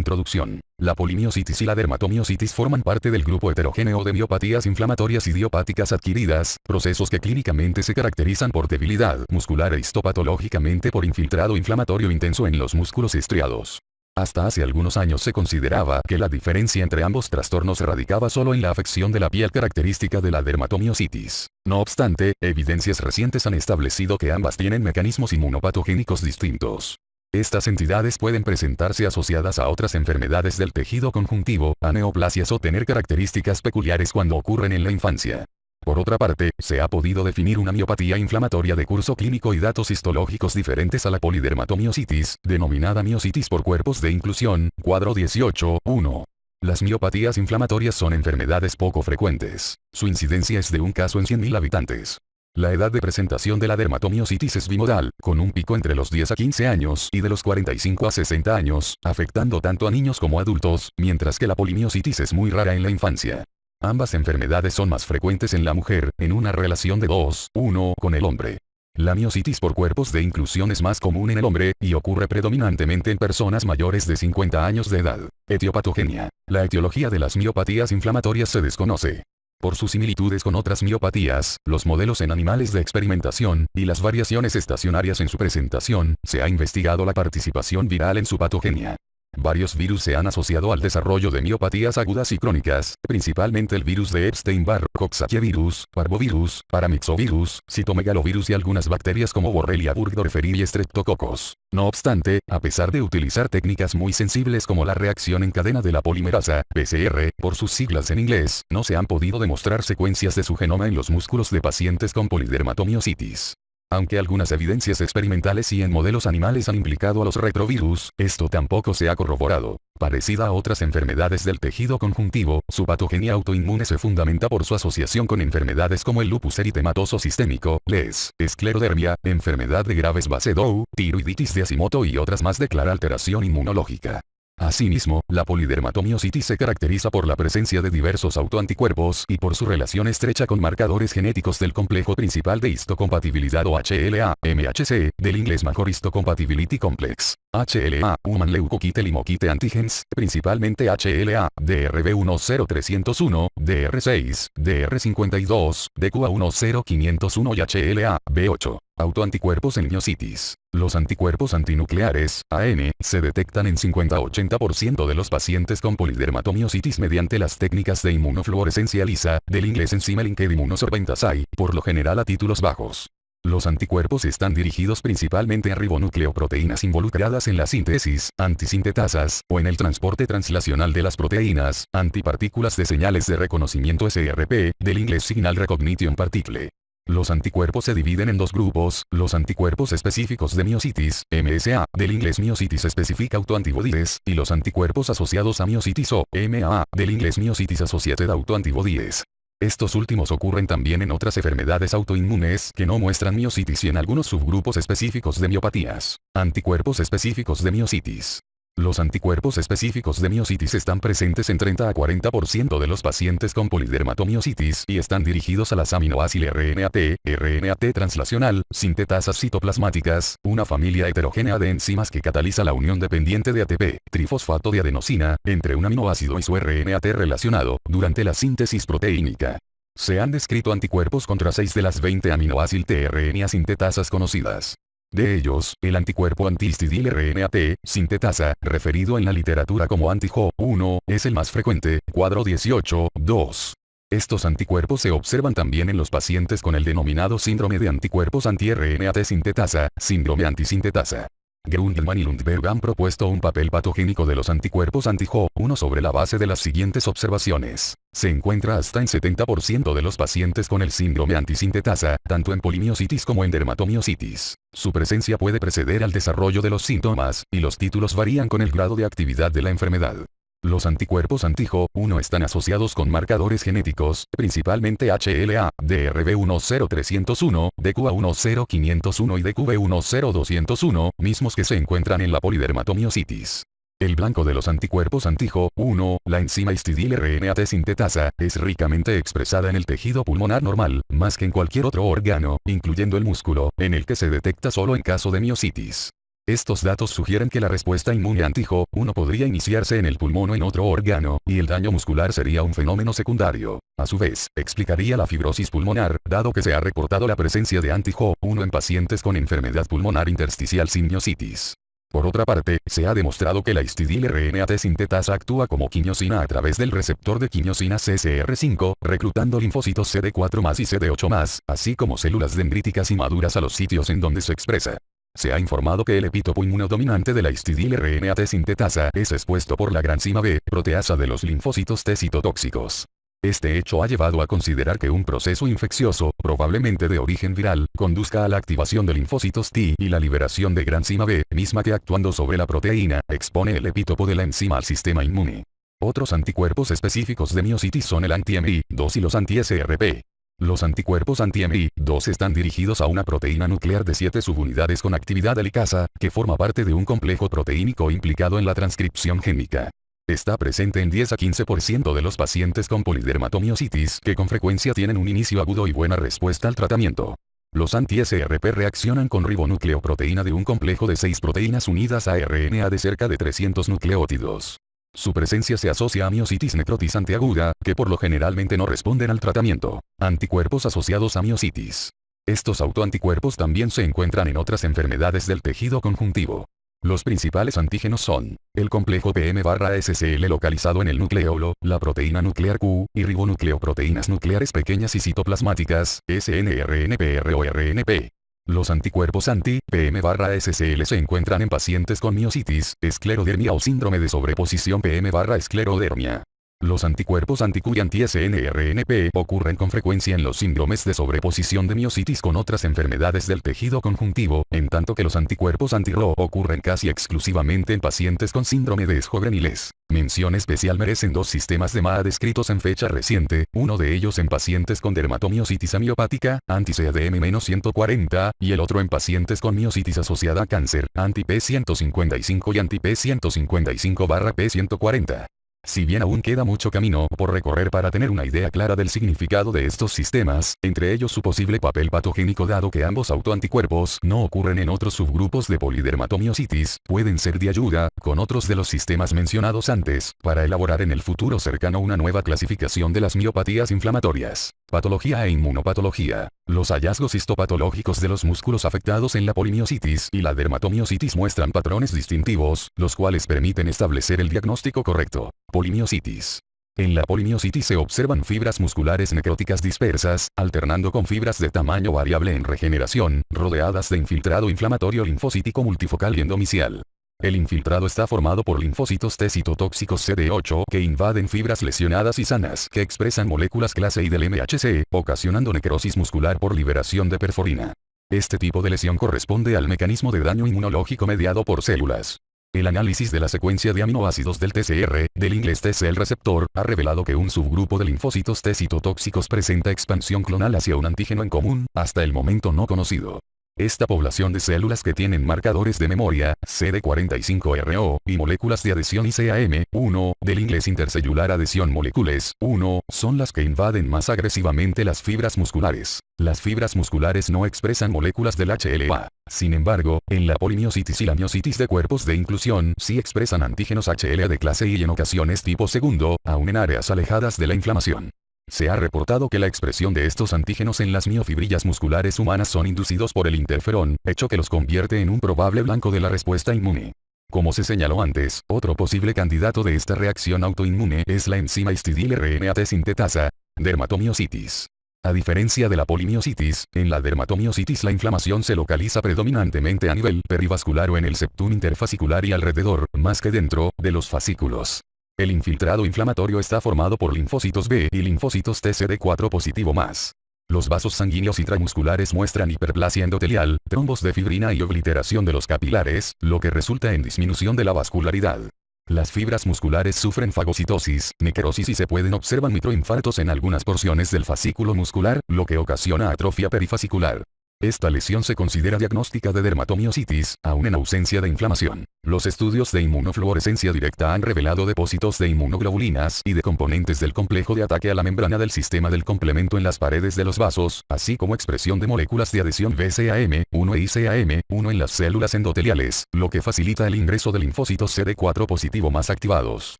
introducción. La polimiositis y la dermatomiositis forman parte del grupo heterogéneo de miopatías inflamatorias idiopáticas adquiridas, procesos que clínicamente se caracterizan por debilidad muscular e histopatológicamente por infiltrado inflamatorio intenso en los músculos estriados. Hasta hace algunos años se consideraba que la diferencia entre ambos trastornos radicaba solo en la afección de la piel característica de la dermatomiositis. No obstante, evidencias recientes han establecido que ambas tienen mecanismos inmunopatogénicos distintos. Estas entidades pueden presentarse asociadas a otras enfermedades del tejido conjuntivo, a neoplasias o tener características peculiares cuando ocurren en la infancia. Por otra parte, se ha podido definir una miopatía inflamatoria de curso clínico y datos histológicos diferentes a la polidermatomiositis, denominada miositis por cuerpos de inclusión, cuadro 18.1. Las miopatías inflamatorias son enfermedades poco frecuentes. Su incidencia es de un caso en 100.000 habitantes. La edad de presentación de la dermatomiositis es bimodal, con un pico entre los 10 a 15 años y de los 45 a 60 años, afectando tanto a niños como a adultos, mientras que la polimiositis es muy rara en la infancia. Ambas enfermedades son más frecuentes en la mujer, en una relación de 2:1 con el hombre. La miositis por cuerpos de inclusión es más común en el hombre, y ocurre predominantemente en personas mayores de 50 años de edad. Etiopatogenia. La etiología de las miopatías inflamatorias se desconoce. Por sus similitudes con otras miopatías, los modelos en animales de experimentación, y las variaciones estacionarias en su presentación, se ha investigado la participación viral en su patogenia. Varios virus se han asociado al desarrollo de miopatías agudas y crónicas, principalmente el virus de Epstein-Barr, Coxsackie-virus, parvovirus, paramyxovirus, citomegalovirus y algunas bacterias como Borrelia burgdorferi y Streptococcus. No obstante, a pesar de utilizar técnicas muy sensibles como la reacción en cadena de la polimerasa, PCR, por sus siglas en inglés, no se han podido demostrar secuencias de su genoma en los músculos de pacientes con polidermatomiositis. Aunque algunas evidencias experimentales y en modelos animales han implicado a los retrovirus, esto tampoco se ha corroborado. Parecida a otras enfermedades del tejido conjuntivo, su patogenia autoinmune se fundamenta por su asociación con enfermedades como el lupus eritematoso sistémico, LES, esclerodermia, enfermedad de Graves Basedow, tiroiditis de Hashimoto y otras más de clara alteración inmunológica. Asimismo, la polidermatomiositis se caracteriza por la presencia de diversos autoanticuerpos y por su relación estrecha con marcadores genéticos del complejo principal de histocompatibilidad o HLA, MHC, del inglés Major Histocompatibility Complex. HLA, Human Leukocyte Lymphocite Antigens, principalmente HLA, DRB10301, DR6, DR52, DQA10501 y HLA, B8. Autoanticuerpos en miositis. Los anticuerpos antinucleares, AN, se detectan en 50-80% de los pacientes con polidermatomiositis mediante las técnicas de inmunofluorescencia lisa, del inglés Enzyme Linked Immunosorbent Assay, por lo general a títulos bajos. Los anticuerpos están dirigidos principalmente a ribonucleoproteínas involucradas en la síntesis, antisintetasas, o en el transporte translacional de las proteínas, antipartículas de señales de reconocimiento SRP, del inglés Signal Recognition Particle. Los anticuerpos se dividen en dos grupos, los anticuerpos específicos de miositis, MSA, del inglés Myositis Specific Autoantibodies, y los anticuerpos asociados a miositis o, MAA, del inglés Myositis Associated Autoantibodies. Estos últimos ocurren también en otras enfermedades autoinmunes que no muestran miositis y en algunos subgrupos específicos de miopatías. Anticuerpos específicos de miositis. Los anticuerpos específicos de miositis están presentes en 30 a 40% de los pacientes con polidermatomiositis y están dirigidos a las aminoácido RNAT translacional, sintetasas citoplasmáticas, una familia heterogénea de enzimas que cataliza la unión dependiente de ATP, trifosfato de adenosina, entre un aminoácido y su RNAT relacionado, durante la síntesis proteínica. Se han descrito anticuerpos contra 6 de las 20 aminoácido tRNA sintetasas conocidas. De ellos, el anticuerpo anti-histidil RNAT, sintetasa, referido en la literatura como anti-Jo-1, es el más frecuente, cuadro 18.2. Estos anticuerpos se observan también en los pacientes con el denominado síndrome de anticuerpos anti-RNAT sintetasa, síndrome antisintetasa. Grundlman y Lundberg han propuesto un papel patogénico de los anticuerpos anti-Jo-1 sobre la base de las siguientes observaciones. Se encuentra hasta en 70% de los pacientes con el síndrome antisintetasa, tanto en polimiositis como en dermatomiositis. Su presencia puede preceder al desarrollo de los síntomas, y los títulos varían con el grado de actividad de la enfermedad. Los anticuerpos anti-Jo-1 están asociados con marcadores genéticos, principalmente HLA, DRB10301, DQA10501 y DQB10201, mismos que se encuentran en la polidermatomiositis. El blanco de los anticuerpos anti-Jo-1, la enzima histidil RNAT sintetasa, es ricamente expresada en el tejido pulmonar normal, más que en cualquier otro órgano, incluyendo el músculo, en el que se detecta solo en caso de miositis. Estos datos sugieren que la respuesta inmune anti-Jo-1 podría iniciarse en el pulmón o en otro órgano, y el daño muscular sería un fenómeno secundario. A su vez, explicaría la fibrosis pulmonar, dado que se ha reportado la presencia de anti-Jo-1 en pacientes con enfermedad pulmonar intersticial sin miositis. Por otra parte, se ha demostrado que la histidil-RNA-T sintetasa actúa como quimiosina a través del receptor de quimiosina CCR5, reclutando linfocitos CD4+ y CD8+, así como células dendríticas y maduras a los sitios en donde se expresa. Se ha informado que el epítopo inmunodominante de la histidil-RNA-T sintetasa es expuesto por la granzima B, proteasa de los linfocitos T citotóxicos. Este hecho ha llevado a considerar que un proceso infeccioso, probablemente de origen viral, conduzca a la activación de linfocitos T y la liberación de granzima B, misma que actuando sobre la proteína, expone el epítopo de la enzima al sistema inmune. Otros anticuerpos específicos de miositis son el anti-MI2 y los anti-SRP. Los anticuerpos anti-MI2 están dirigidos a una proteína nuclear de 7 subunidades con actividad helicasa, que forma parte de un complejo proteínico implicado en la transcripción génica. Está presente en 10 a 15% de los pacientes con polidermatomiositis, que con frecuencia tienen un inicio agudo y buena respuesta al tratamiento. Los anti-SRP reaccionan con ribonucleoproteína de un complejo de 6 proteínas unidas a RNA de cerca de 300 nucleótidos. Su presencia se asocia a miositis necrotizante aguda, que por lo generalmente no responden al tratamiento. Anticuerpos asociados a miositis. Estos autoanticuerpos también se encuentran en otras enfermedades del tejido conjuntivo. Los principales antígenos son el complejo PM/SCL localizado en el nucleolo, la proteína nuclear Q, y ribonucleoproteínas nucleares pequeñas y citoplasmáticas, SNRNPR o RNP. Los anticuerpos anti-PM/SCL se encuentran en pacientes con miositis, esclerodermia o síndrome de sobreposición PM/esclerodermia. Los anticuerpos anti-Q y anti-SNRNP ocurren con frecuencia en los síndromes de sobreposición de miositis con otras enfermedades del tejido conjuntivo, en tanto que los anticuerpos anti-Rho ocurren casi exclusivamente en pacientes con síndrome de Sjögrenils. Mención especial merecen 2 sistemas de MAA descritos en fecha reciente, uno de ellos en pacientes con dermatomiositis amiopática, anti-CADM-140, y el otro en pacientes con miositis asociada a cáncer, anti-P155 y anti-P155/P140. Si bien aún queda mucho camino por recorrer para tener una idea clara del significado de estos sistemas, entre ellos su posible papel patogénico dado que ambos autoanticuerpos no ocurren en otros subgrupos de polidermatomiositis, pueden ser de ayuda, con otros de los sistemas mencionados antes, para elaborar en el futuro cercano una nueva clasificación de las miopatías inflamatorias. Patología e inmunopatología. Los hallazgos histopatológicos de los músculos afectados en la polimiositis y la dermatomiositis muestran patrones distintivos, los cuales permiten establecer el diagnóstico correcto. Polimiositis. En la polimiositis se observan fibras musculares necróticas dispersas, alternando con fibras de tamaño variable en regeneración, rodeadas de infiltrado inflamatorio linfocítico multifocal y endomicial. El infiltrado está formado por linfocitos T citotóxicos CD8 que invaden fibras lesionadas y sanas que expresan moléculas clase I del MHC, ocasionando necrosis muscular por liberación de perforina. Este tipo de lesión corresponde al mecanismo de daño inmunológico mediado por células. El análisis de la secuencia de aminoácidos del TCR, del inglés T-cell receptor, ha revelado que un subgrupo de linfocitos T citotóxicos presenta expansión clonal hacia un antígeno en común, hasta el momento no conocido. Esta población de células que tienen marcadores de memoria, CD45RO, y moléculas de adhesión ICAM-1, del inglés Intercellular Adhesion Molecules, 1, son las que invaden más agresivamente las fibras musculares. Las fibras musculares no expresan moléculas del HLA. Sin embargo, en la polimiositis y la miositis de cuerpos de inclusión sí expresan antígenos HLA de clase I y en ocasiones tipo segundo, aun en áreas alejadas de la inflamación. Se ha reportado que la expresión de estos antígenos en las miofibrillas musculares humanas son inducidos por el interferón, hecho que los convierte en un probable blanco de la respuesta inmune. Como se señaló antes, otro posible candidato de esta reacción autoinmune es la enzima histidil-RNA-T sintetasa, dermatomiositis. A diferencia de la polimiositis, en la dermatomiositis la inflamación se localiza predominantemente a nivel perivascular o en el septum interfascicular y alrededor, más que dentro, de los fascículos. El infiltrado inflamatorio está formado por linfocitos B y linfocitos TCD4 positivo más. Los vasos sanguíneos intramusculares muestran hiperplasia endotelial, trombos de fibrina y obliteración de los capilares, lo que resulta en disminución de la vascularidad. Las fibras musculares sufren fagocitosis, necrosis y se pueden observar microinfartos en algunas porciones del fascículo muscular, lo que ocasiona atrofia perifascicular. Esta lesión se considera diagnóstica de dermatomiositis, aún en ausencia de inflamación. Los estudios de inmunofluorescencia directa han revelado depósitos de inmunoglobulinas y de componentes del complejo de ataque a la membrana del sistema del complemento en las paredes de los vasos, así como expresión de moléculas de adhesión VCAM1 e ICAM1 en las células endoteliales, lo que facilita el ingreso de linfocitos CD4 positivo más activados.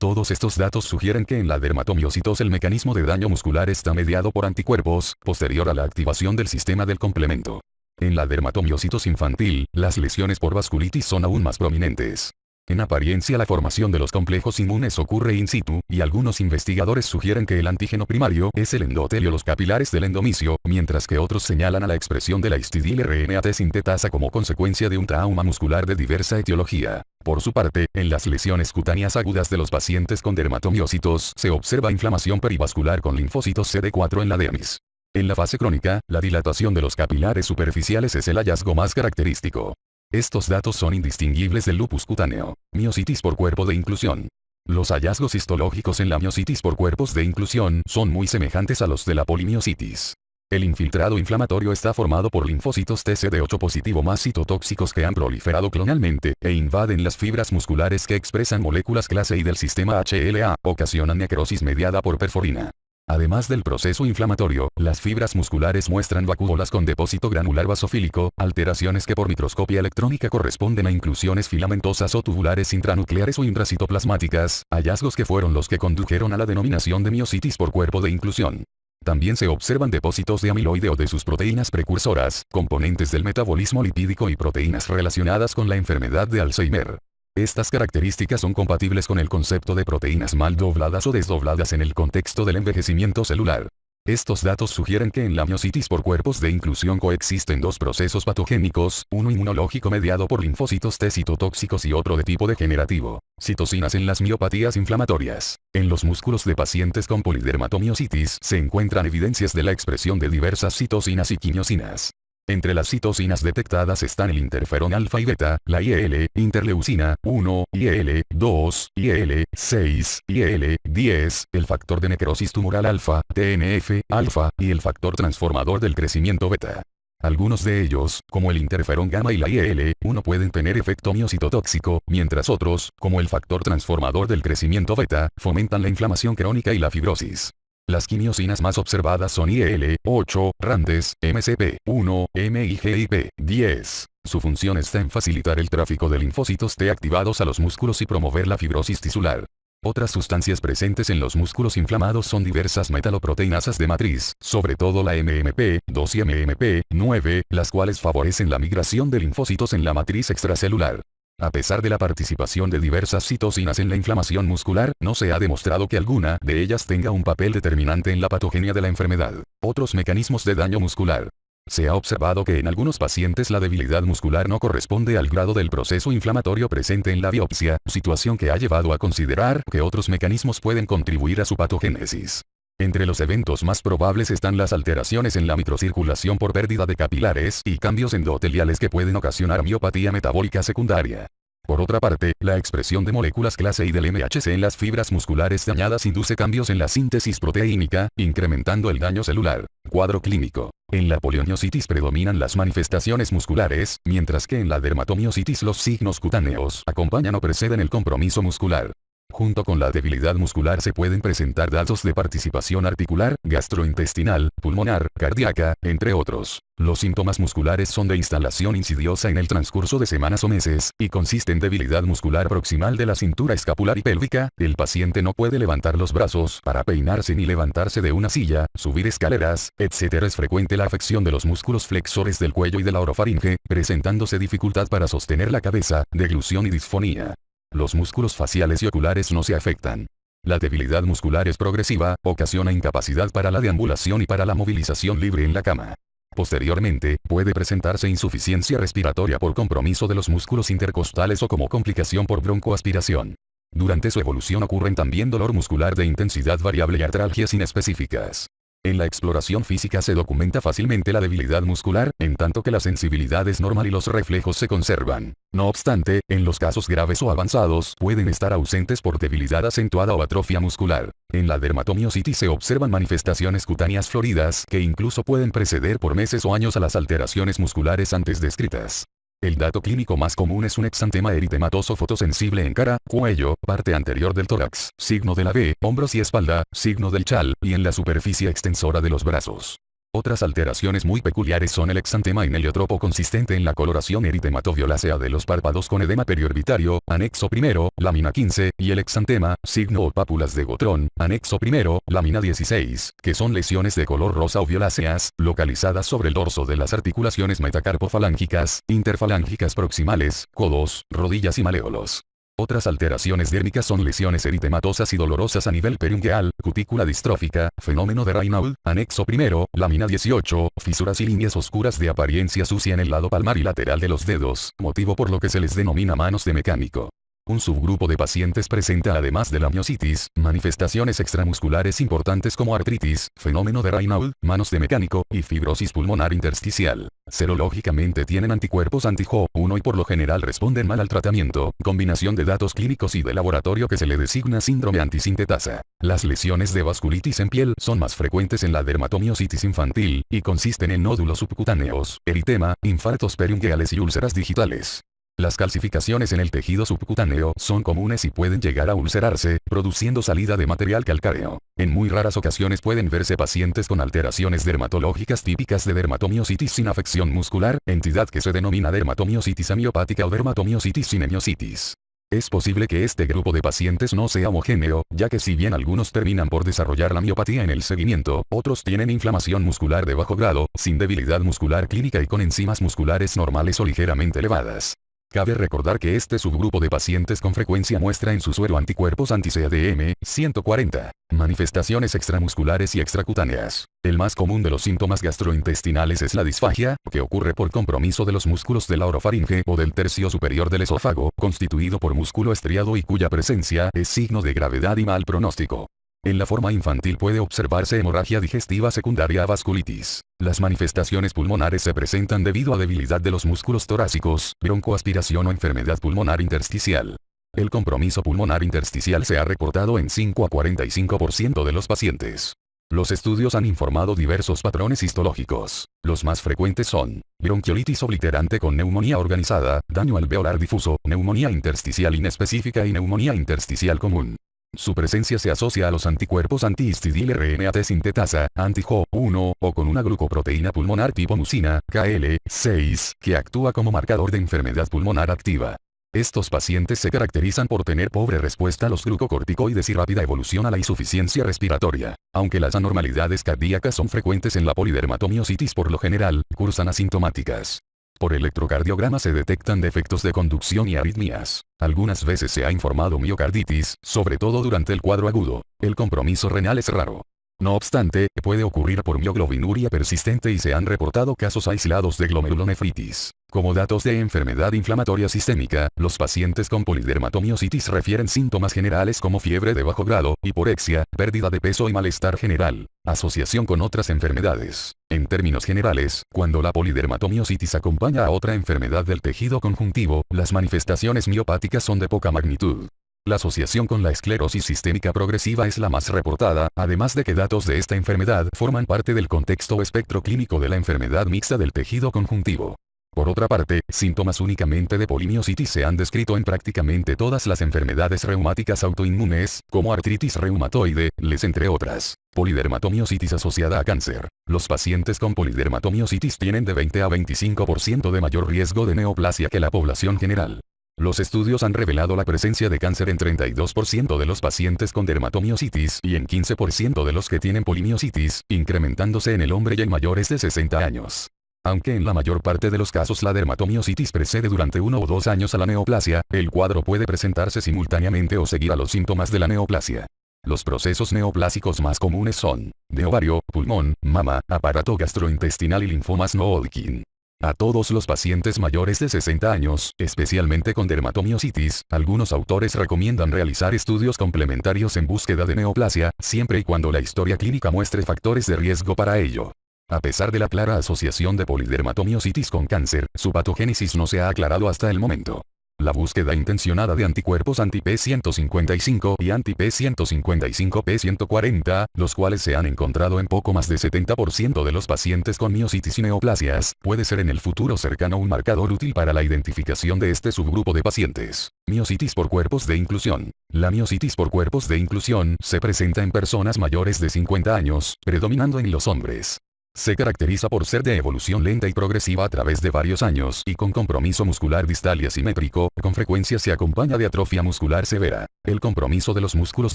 Todos estos datos sugieren que en la dermatomiositis el mecanismo de daño muscular está mediado por anticuerpos, posterior a la activación del sistema del complemento. En la dermatomiositis infantil, las lesiones por vasculitis son aún más prominentes. En apariencia la formación de los complejos inmunes ocurre in situ, y algunos investigadores sugieren que el antígeno primario es el endotelio los capilares del endomicio, mientras que otros señalan a la expresión de la histidil-RNA-T sintetasa como consecuencia de un trauma muscular de diversa etiología. Por su parte, en las lesiones cutáneas agudas de los pacientes con dermatomiositis se observa inflamación perivascular con linfocitos CD4 en la dermis. En la fase crónica, la dilatación de los capilares superficiales es el hallazgo más característico. Estos datos son indistinguibles del lupus cutáneo, miositis por cuerpo de inclusión. Los hallazgos histológicos en la miositis por cuerpos de inclusión son muy semejantes a los de la polimiositis. El infiltrado inflamatorio está formado por linfocitos TCD8 positivo más citotóxicos que han proliferado clonalmente, e invaden las fibras musculares que expresan moléculas clase I del sistema HLA, ocasionan necrosis mediada por perforina. Además del proceso inflamatorio, las fibras musculares muestran vacuolas con depósito granular basofílico, alteraciones que por microscopía electrónica corresponden a inclusiones filamentosas o tubulares intranucleares o intracitoplasmáticas, hallazgos que fueron los que condujeron a la denominación de miositis por cuerpo de inclusión. También se observan depósitos de amiloide o de sus proteínas precursoras, componentes del metabolismo lipídico y proteínas relacionadas con la enfermedad de Alzheimer. Estas características son compatibles con el concepto de proteínas mal dobladas o desdobladas en el contexto del envejecimiento celular. Estos datos sugieren que en la miositis por cuerpos de inclusión coexisten dos procesos patogénicos, uno inmunológico mediado por linfocitos T citotóxicos y otro de tipo degenerativo, citocinas en las miopatías inflamatorias. En los músculos de pacientes con polidermatomiositis se encuentran evidencias de la expresión de diversas citocinas y quimiosinas. Entre las citocinas detectadas están el interferón alfa y beta, la IL, interleucina, 1, IL, 2, IL, 6, IL, 10, el factor de necrosis tumoral alfa, TNF, alfa, y el factor transformador del crecimiento beta. Algunos de ellos, como el interferón gamma y la IL-1 pueden tener efecto miocitotóxico, mientras otros, como el factor transformador del crecimiento beta, fomentan la inflamación crónica y la fibrosis. Las quimiosinas más observadas son IL-8, RANTES, MCP-1, MIGIP-10. Su función está en facilitar el tráfico de linfocitos T activados a los músculos y promover la fibrosis tisular. Otras sustancias presentes en los músculos inflamados son diversas metaloproteinasas de matriz, sobre todo la MMP-2 y MMP-9, las cuales favorecen la migración de linfocitos en la matriz extracelular. A pesar de la participación de diversas citocinas en la inflamación muscular, no se ha demostrado que alguna de ellas tenga un papel determinante en la patogenia de la enfermedad. Otros mecanismos de daño muscular. Se ha observado que en algunos pacientes la debilidad muscular no corresponde al grado del proceso inflamatorio presente en la biopsia, situación que ha llevado a considerar que otros mecanismos pueden contribuir a su patogénesis. Entre los eventos más probables están las alteraciones en la microcirculación por pérdida de capilares y cambios endoteliales que pueden ocasionar miopatía metabólica secundaria. Por otra parte, la expresión de moléculas clase I del MHC en las fibras musculares dañadas induce cambios en la síntesis proteínica, incrementando el daño celular. Cuadro clínico. En la polimiositis predominan las manifestaciones musculares, mientras que en la dermatomiositis los signos cutáneos acompañan o preceden el compromiso muscular. Junto con la debilidad muscular se pueden presentar datos de participación articular, gastrointestinal, pulmonar, cardíaca, entre otros. Los síntomas musculares son de instalación insidiosa en el transcurso de semanas o meses, y consisten en debilidad muscular proximal de la cintura escapular y pélvica. El paciente no puede levantar los brazos para peinarse ni levantarse de una silla, subir escaleras, etc. Es frecuente la afección de los músculos flexores del cuello y de la orofaringe, presentándose dificultad para sostener la cabeza, deglución y disfonía. Los músculos faciales y oculares no se afectan. La debilidad muscular es progresiva, ocasiona incapacidad para la deambulación y para la movilización libre en la cama. Posteriormente, puede presentarse insuficiencia respiratoria por compromiso de los músculos intercostales o como complicación por broncoaspiración. Durante su evolución ocurren también dolor muscular de intensidad variable y artralgias inespecíficas. En la exploración física se documenta fácilmente la debilidad muscular, en tanto que la sensibilidad es normal y los reflejos se conservan. No obstante, en los casos graves o avanzados pueden estar ausentes por debilidad acentuada o atrofia muscular. En la dermatomiositis se observan manifestaciones cutáneas floridas que incluso pueden preceder por meses o años a las alteraciones musculares antes descritas. El dato clínico más común es un exantema eritematoso fotosensible en cara, cuello, parte anterior del tórax, signo de la V, hombros y espalda, signo del chal, y en la superficie extensora de los brazos. Otras alteraciones muy peculiares son el exantema en heliotropo consistente en la coloración eritematoviolacea de los párpados con edema periorbitario, anexo primero, lámina 15, y el exantema, signo o pápulas de Gotrón, anexo primero, lámina 16, que son lesiones de color rosa o violáceas, localizadas sobre el dorso de las articulaciones metacarpofalángicas, interfalángicas proximales, codos, rodillas y maleolos. Otras alteraciones dérmicas son lesiones eritematosas y dolorosas a nivel periungueal, cutícula distrófica, fenómeno de Raynaud, anexo primero, lámina 18, fisuras y líneas oscuras de apariencia sucia en el lado palmar y lateral de los dedos, motivo por lo que se les denomina manos de mecánico. Un subgrupo de pacientes presenta además de la miositis, manifestaciones extramusculares importantes como artritis, fenómeno de Raynaud, manos de mecánico, y fibrosis pulmonar intersticial. Serológicamente tienen anticuerpos anti-Jo1 y por lo general responden mal al tratamiento, combinación de datos clínicos y de laboratorio que se le designa síndrome antisintetasa. Las lesiones de vasculitis en piel son más frecuentes en la dermatomiositis infantil, y consisten en nódulos subcutáneos, eritema, infartos periungueales y úlceras digitales. Las calcificaciones en el tejido subcutáneo son comunes y pueden llegar a ulcerarse, produciendo salida de material calcáreo. En muy raras ocasiones pueden verse pacientes con alteraciones dermatológicas típicas de dermatomiositis sin afección muscular, entidad que se denomina dermatomiositis amiopática o dermatomiositis sin hemiositis. Es posible que este grupo de pacientes no sea homogéneo, ya que si bien algunos terminan por desarrollar la miopatía en el seguimiento, otros tienen inflamación muscular de bajo grado, sin debilidad muscular clínica y con enzimas musculares normales o ligeramente elevadas. Cabe recordar que este subgrupo de pacientes con frecuencia muestra en su suero anticuerpos anti-CADM, 140, manifestaciones extramusculares y extracutáneas. El más común de los síntomas gastrointestinales es la disfagia, que ocurre por compromiso de los músculos de la orofaringe o del tercio superior del esófago, constituido por músculo estriado y cuya presencia es signo de gravedad y mal pronóstico. En la forma infantil puede observarse hemorragia digestiva secundaria a vasculitis. Las manifestaciones pulmonares se presentan debido a debilidad de los músculos torácicos, broncoaspiración o enfermedad pulmonar intersticial. El compromiso pulmonar intersticial se ha reportado en 5 a 45% de los pacientes. Los estudios han informado diversos patrones histológicos. Los más frecuentes son bronquiolitis obliterante con neumonía organizada, daño alveolar difuso, neumonía intersticial inespecífica y neumonía intersticial común. Su presencia se asocia a los anticuerpos antihistidil RNA-T sintetasa, anti-Jo1, o con una glucoproteína pulmonar tipo mucina, KL6, que actúa como marcador de enfermedad pulmonar activa. Estos pacientes se caracterizan por tener pobre respuesta a los glucocorticoides y rápida evolución a la insuficiencia respiratoria. Aunque las anormalidades cardíacas son frecuentes en la polidermatomiositis, por lo general, cursan asintomáticas. Por electrocardiograma se detectan defectos de conducción y arritmias. Algunas veces se ha informado miocarditis, sobre todo durante el cuadro agudo. El compromiso renal es raro. No obstante, puede ocurrir por mioglobinuria persistente y se han reportado casos aislados de glomerulonefritis. Como datos de enfermedad inflamatoria sistémica, los pacientes con polidermatomiositis refieren síntomas generales como fiebre de bajo grado, hiporexia, pérdida de peso y malestar general. Asociación con otras enfermedades. En términos generales, cuando la polidermatomiositis acompaña a otra enfermedad del tejido conjuntivo, las manifestaciones miopáticas son de poca magnitud. La asociación con la esclerosis sistémica progresiva es la más reportada, además de que datos de esta enfermedad forman parte del contexto o espectro clínico de la enfermedad mixta del tejido conjuntivo. Por otra parte, síntomas únicamente de polimiositis se han descrito en prácticamente todas las enfermedades reumáticas autoinmunes, como artritis reumatoide, les entre otras. Polidermatomiositis asociada a cáncer. Los pacientes con polidermatomiositis tienen de 20 a 25% de mayor riesgo de neoplasia que la población general. Los estudios han revelado la presencia de cáncer en 32% de los pacientes con dermatomiositis y en 15% de los que tienen polimiositis, incrementándose en el hombre y en mayores de 60 años. Aunque en la mayor parte de los casos la dermatomiositis precede durante 1 o 2 años a la neoplasia, el cuadro puede presentarse simultáneamente o seguir a los síntomas de la neoplasia. Los procesos neoplásicos más comunes son de ovario, pulmón, mama, aparato gastrointestinal y linfomas no Hodgkin. A todos los pacientes mayores de 60 años, especialmente con dermatomiositis, algunos autores recomiendan realizar estudios complementarios en búsqueda de neoplasia, siempre y cuando la historia clínica muestre factores de riesgo para ello. A pesar de la clara asociación de polidermatomiositis con cáncer, su patogénesis no se ha aclarado hasta el momento. La búsqueda intencionada de anticuerpos anti-P155 y anti-P155-P140, los cuales se han encontrado en poco más de 70% de los pacientes con miositis y neoplasias, puede ser en el futuro cercano un marcador útil para la identificación de este subgrupo de pacientes. Miositis por cuerpos de inclusión. La miositis por cuerpos de inclusión se presenta en personas mayores de 50 años, predominando en los hombres. Se caracteriza por ser de evolución lenta y progresiva a través de varios años y con compromiso muscular distal y asimétrico, con frecuencia se acompaña de atrofia muscular severa. El compromiso de los músculos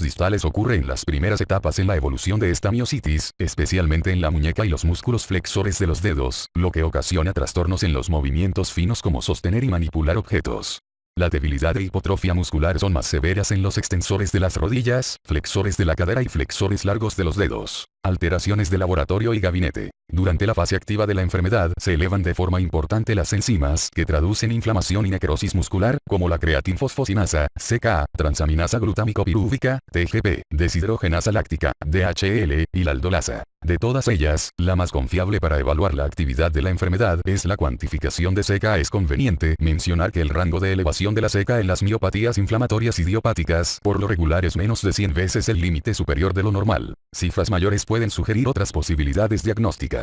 distales ocurre en las primeras etapas en la evolución de esta miositis, especialmente en la muñeca y los músculos flexores de los dedos, lo que ocasiona trastornos en los movimientos finos como sostener y manipular objetos. La debilidad e hipotrofia muscular son más severas en los extensores de las rodillas, flexores de la cadera y flexores largos de los dedos. Alteraciones de laboratorio y gabinete. Durante la fase activa de la enfermedad se elevan de forma importante las enzimas que traducen inflamación y necrosis muscular, como la creatinfosfosinasa, CK, transaminasa glutámico-pirúvica, TGP, deshidrogenasa láctica, DHL, y la aldolasa. De todas ellas, la más confiable para evaluar la actividad de la enfermedad es la cuantificación de CK. Es conveniente mencionar que el rango de elevación de la CK en las miopatías inflamatorias idiopáticas por lo regular es menos de 100 veces el límite superior de lo normal. Cifras mayores pueden sugerir otras posibilidades diagnósticas.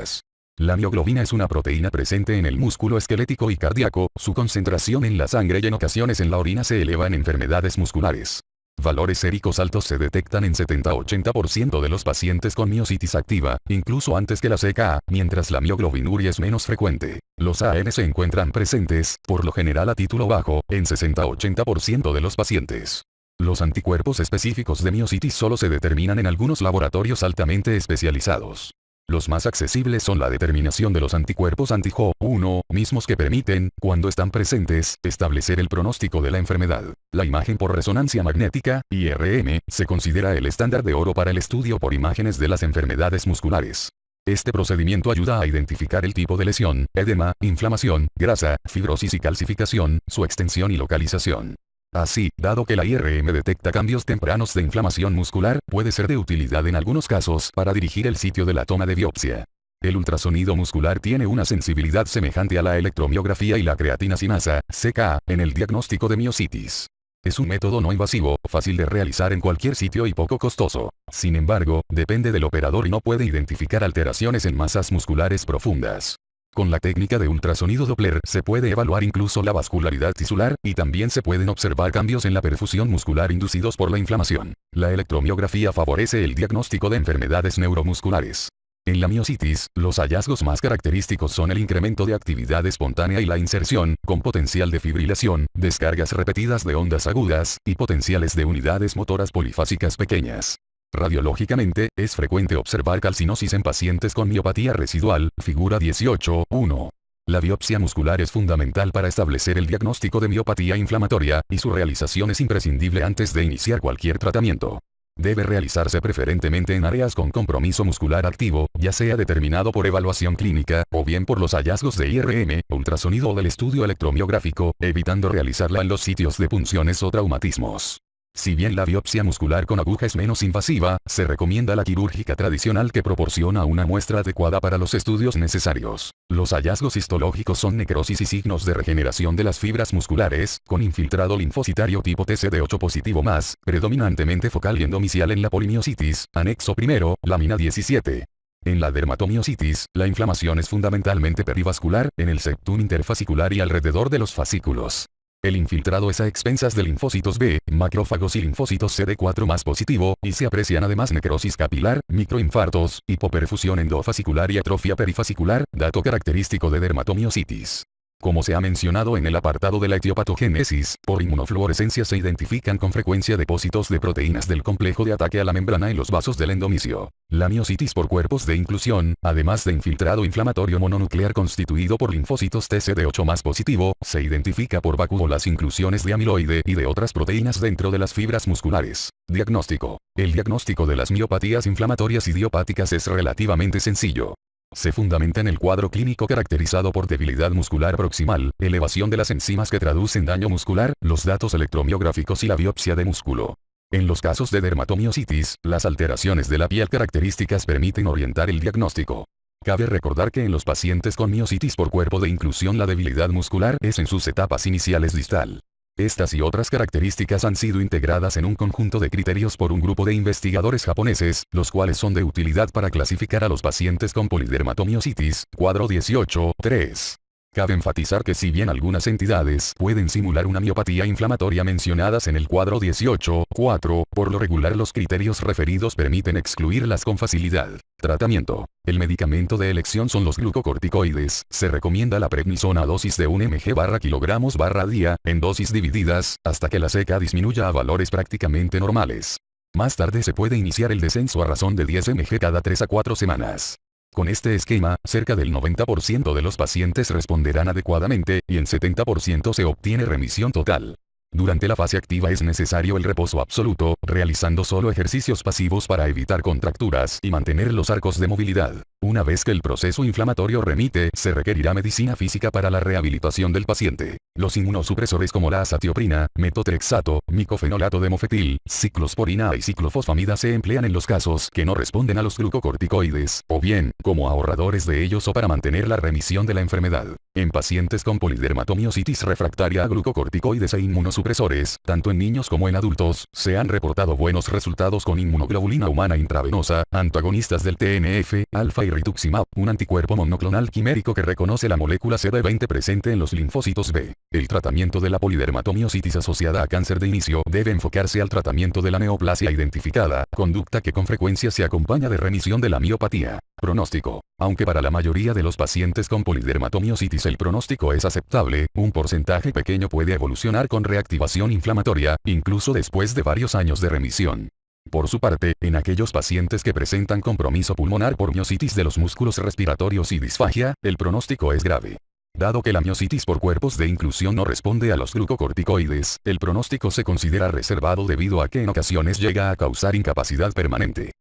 La mioglobina es una proteína presente en el músculo esquelético y cardíaco, su concentración en la sangre y en ocasiones en la orina se eleva en enfermedades musculares. Valores séricos altos se detectan en 70-80% de los pacientes con miositis activa, incluso antes que la CK, mientras la mioglobinuria es menos frecuente. Los AN se encuentran presentes, por lo general a título bajo, en 60-80% de los pacientes. Los anticuerpos específicos de miositis solo se determinan en algunos laboratorios altamente especializados. Los más accesibles son la determinación de los anticuerpos anti-Jo1, mismos que permiten, cuando están presentes, establecer el pronóstico de la enfermedad. La imagen por resonancia magnética, IRM, se considera el estándar de oro para el estudio por imágenes de las enfermedades musculares. Este procedimiento ayuda a identificar el tipo de lesión, edema, inflamación, grasa, fibrosis y calcificación, su extensión y localización. Así, dado que la IRM detecta cambios tempranos de inflamación muscular, puede ser de utilidad en algunos casos para dirigir el sitio de la toma de biopsia. El ultrasonido muscular tiene una sensibilidad semejante a la electromiografía y la creatinacinasa, CK, en el diagnóstico de miositis. Es un método no invasivo, fácil de realizar en cualquier sitio y poco costoso. Sin embargo, depende del operador y no puede identificar alteraciones en masas musculares profundas. Con la técnica de ultrasonido Doppler se puede evaluar incluso la vascularidad tisular, y también se pueden observar cambios en la perfusión muscular inducidos por la inflamación. La electromiografía favorece el diagnóstico de enfermedades neuromusculares. En la miositis, los hallazgos más característicos son el incremento de actividad espontánea y la inserción, con potencial de fibrilación, descargas repetidas de ondas agudas, y potenciales de unidades motoras polifásicas pequeñas. Radiológicamente, es frecuente observar calcinosis en pacientes con miopatía residual, figura 18.1. La biopsia muscular es fundamental para establecer el diagnóstico de miopatía inflamatoria, y su realización es imprescindible antes de iniciar cualquier tratamiento. Debe realizarse preferentemente en áreas con compromiso muscular activo, ya sea determinado por evaluación clínica, o bien por los hallazgos de IRM, ultrasonido o del estudio electromiográfico, evitando realizarla en los sitios de punciones o traumatismos. Si bien la biopsia muscular con aguja es menos invasiva, se recomienda la quirúrgica tradicional que proporciona una muestra adecuada para los estudios necesarios. Los hallazgos histológicos son necrosis y signos de regeneración de las fibras musculares, con infiltrado linfocitario tipo TCD8 positivo más, predominantemente focal y endomicial en la polimiositis, anexo primero, lámina 17. En la dermatomiositis, la inflamación es fundamentalmente perivascular, en el septum interfascicular y alrededor de los fascículos. El infiltrado es a expensas de linfocitos B, macrófagos y linfocitos CD4 más positivo, y se aprecian además necrosis capilar, microinfartos, hipoperfusión endofascicular y atrofia perifascicular, dato característico de dermatomiositis. Como se ha mencionado en el apartado de la etiopatogénesis, por inmunofluorescencia se identifican con frecuencia depósitos de proteínas del complejo de ataque a la membrana en los vasos del endomicio. La miositis por cuerpos de inclusión, además de infiltrado inflamatorio mononuclear constituido por linfocitos TCD8 más positivo, se identifica por vacuolas inclusiones de amiloide y de otras proteínas dentro de las fibras musculares. Diagnóstico. El diagnóstico de las miopatías inflamatorias idiopáticas es relativamente sencillo. Se fundamenta en el cuadro clínico caracterizado por debilidad muscular proximal, elevación de las enzimas que traducen daño muscular, los datos electromiográficos y la biopsia de músculo. En los casos de dermatomiositis, las alteraciones de la piel características permiten orientar el diagnóstico. Cabe recordar que en los pacientes con miositis por cuerpo de inclusión la debilidad muscular es en sus etapas iniciales distal. Estas y otras características han sido integradas en un conjunto de criterios por un grupo de investigadores japoneses, los cuales son de utilidad para clasificar a los pacientes con polidermatomiositis, cuadro 18.3. Cabe enfatizar que si bien algunas entidades pueden simular una miopatía inflamatoria mencionadas en el cuadro 18.4, por lo regular los criterios referidos permiten excluirlas con facilidad. Tratamiento. El medicamento de elección son los glucocorticoides. Se recomienda la prednisona a dosis de 1 mg/kg/día, en dosis divididas, hasta que la CK disminuya a valores prácticamente normales. Más tarde se puede iniciar el descenso a razón de 10 mg cada 3 a 4 semanas. Con este esquema, cerca del 90% de los pacientes responderán adecuadamente, y en 70% se obtiene remisión total. Durante la fase activa es necesario el reposo absoluto, realizando solo ejercicios pasivos para evitar contracturas y mantener los arcos de movilidad. Una vez que el proceso inflamatorio remite, se requerirá medicina física para la rehabilitación del paciente. Los inmunosupresores como la azatioprina, metotrexato, micofenolato de mofetil, ciclosporina y ciclofosfamida se emplean en los casos que no responden a los glucocorticoides, o bien, como ahorradores de ellos o para mantener la remisión de la enfermedad. En pacientes con polidermatomiositis refractaria a glucocorticoides e inmunosupresores, tanto en niños como en adultos, se han reportado buenos resultados con inmunoglobulina humana intravenosa, antagonistas del TNF, alfa y rituximab, un anticuerpo monoclonal quimérico que reconoce la molécula CD20 presente en los linfocitos B. El tratamiento de la polidermatomiositis asociada a cáncer de inicio debe enfocarse al tratamiento de la neoplasia identificada, conducta que con frecuencia se acompaña de remisión de la miopatía. Pronóstico. Aunque para la mayoría de los pacientes con polidermatomiositis el pronóstico es aceptable, un porcentaje pequeño puede evolucionar con reactivación inflamatoria, incluso después de varios años de remisión. Por su parte, en aquellos pacientes que presentan compromiso pulmonar por miositis de los músculos respiratorios y disfagia, el pronóstico es grave. Dado que la miositis por cuerpos de inclusión no responde a los glucocorticoides, el pronóstico se considera reservado debido a que en ocasiones llega a causar incapacidad permanente.